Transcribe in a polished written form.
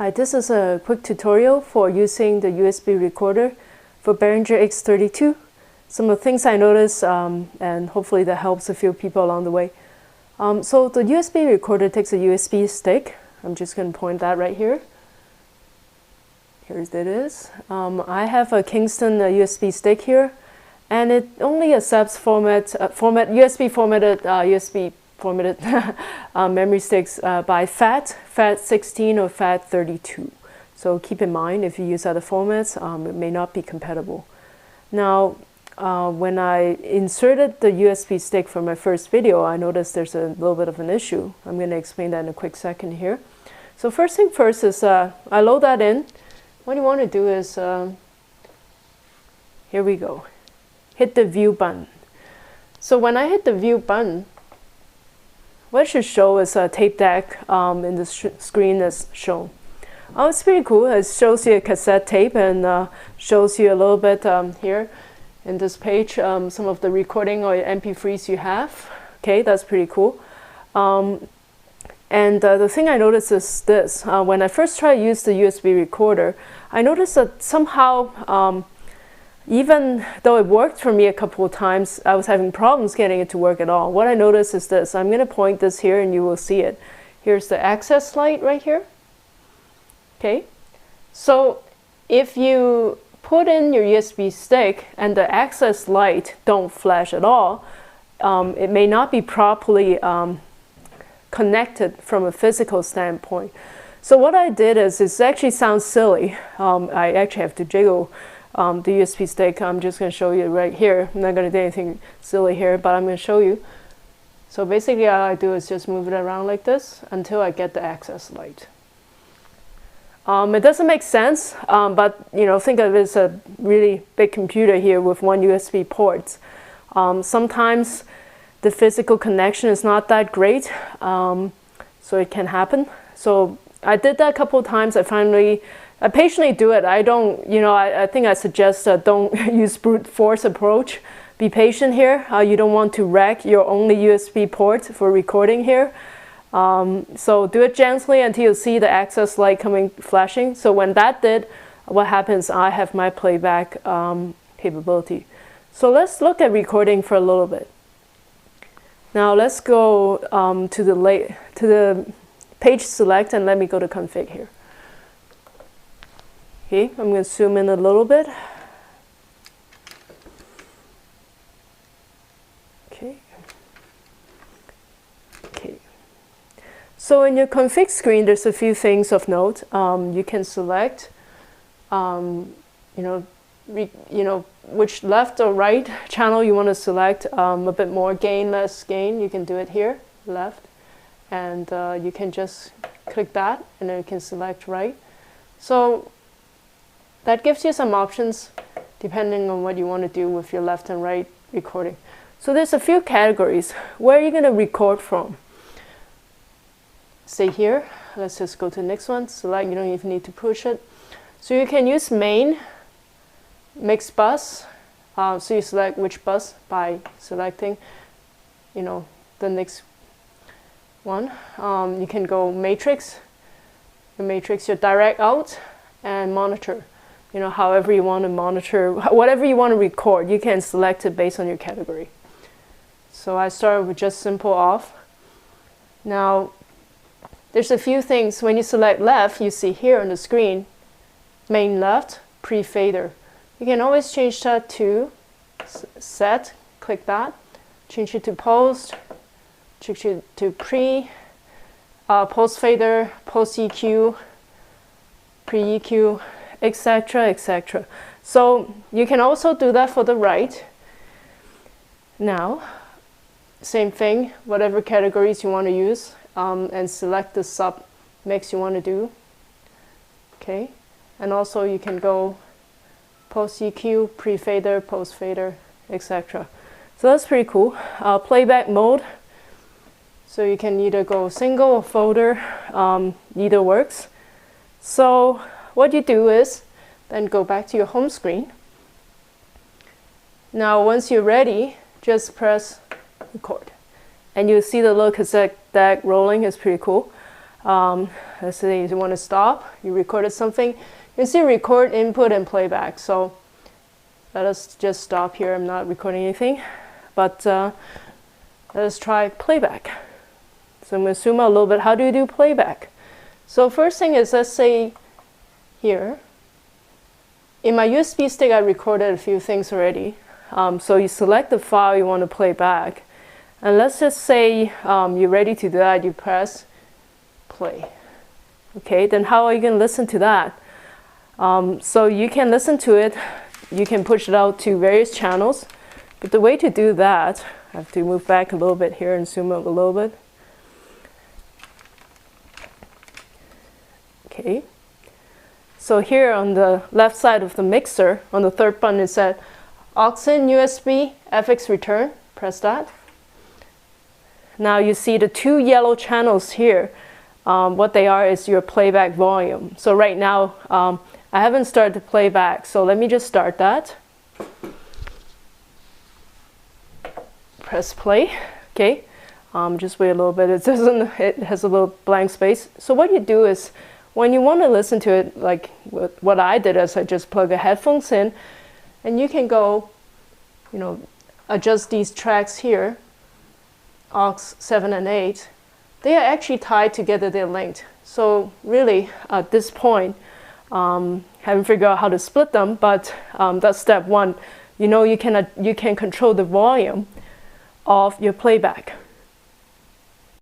Hi, this is a quick tutorial for using the USB recorder for Behringer X32. Some of the things I noticed, and hopefully that helps a few people along the way. So the USB recorder takes a USB stick. I'm just going to point that right here. Here it is. I have a Kingston USB stick here, and it only accepts USB formatted memory sticks by FAT16 or FAT32. So keep in mind, if you use other formats, it may not be compatible. Now, when I inserted the USB stick for my first video, I noticed there's a little bit of an issue. I'm going to explain that in a quick second here. So first thing first is I load that in. What you want to do is, here we go, hit the view button. So when I hit the view button, what it should show is a tape deck in the screen as shown. It's pretty cool. It shows you a cassette tape and shows you a little bit here in this page some of the recording or MP3s you have. Okay, that's pretty cool. And the thing I noticed is this. When I first tried to use the USB recorder, I noticed that somehow, even though it worked for me a couple of times, I was having problems getting it to work at all. What I noticed is this. I'm going to point this here and you will see it. Here's the access light right here. Okay, so if you put in your USB stick and the access light don't flash at all, it may not be properly connected from a physical standpoint. So what I did is, it actually sounds silly. I actually have to jiggle the USB stick. I'm just going to show you right here. I'm not going to do anything silly here, but I'm going to show you. So basically all I do is just move it around like this until I get the access light. It doesn't make sense, but think of it as a really big computer here with one USB port. Sometimes the physical connection is not that great, so it can happen. So I did that a couple of times. I patiently do it. I don't, I think I suggest don't use brute force approach. Be patient here. You don't want to wreck your only USB port for recording here. So do it gently until you see the access light flashing. So when that did, what happens, I have my playback capability. So let's look at recording for a little bit. Now let's go to the page select and let me go to config here. Okay, I'm going to zoom in a little bit. So in your config screen, there's a few things of note. You can select, which left or right channel you want to select. A bit more gain, less gain. You can do it here, left, and you can just click that, and then you can select right. So that gives you some options depending on what you want to do with your left and right recording. So there's a few categories. Where are you going to record from? Stay here. Let's just go to the next one. Select, you don't even need to push it. So you can use main, mixed bus. So you select which bus by selecting, the next one. You can go matrix, your direct out, and monitor. However you want to monitor, whatever you want to record, you can select it based on your category. So I started with just simple off. Now, there's a few things. When you select left, you see here on the screen, main left, pre-fader. You can always change that to set, click that, change it to post, change it to pre, post fader, post EQ, pre-EQ, etc., etc. So you can also do that for the right. Now, same thing, whatever categories you want to use. And select the sub mix you want to do. Okay, and also you can go post EQ, pre-fader, post fader, etc. So that's pretty cool. Playback mode. So you can either go single or folder. Either works. So what you do is then go back to your home screen. Now once you're ready, just press record. And you'll see the little cassette deck rolling. Is pretty cool. Let's say you want to stop, you recorded something. You see record, input, and playback. So let us just stop here. I'm not recording anything, but let us try playback. So I'm going to zoom out a little bit. How do you do playback? So first thing is, let's say here, in my USB stick, I recorded a few things already. So you select the file you want to play back. And let's just say you're ready to do that. You press play. Okay, then how are you going to listen to that? So you can listen to it. You can push it out to various channels. But the way to do that, I have to move back a little bit here and zoom up a little bit. Okay. So here on the left side of the mixer, on the third button, it said aux in USB FX return. Press that. Now you see the two yellow channels here. What they are is your playback volume. So right now, I haven't started the playback. So let me just start that. Press play. Okay. Just wait a little bit. It has a little blank space. So what you do is, when you want to listen to it, like what I did is I just plug the headphones in, and you can go, adjust these tracks here, aux 7 and 8. They are actually tied together, they're linked. So really, at this point, haven't figured out how to split them, but that's step one. You can control the volume of your playback.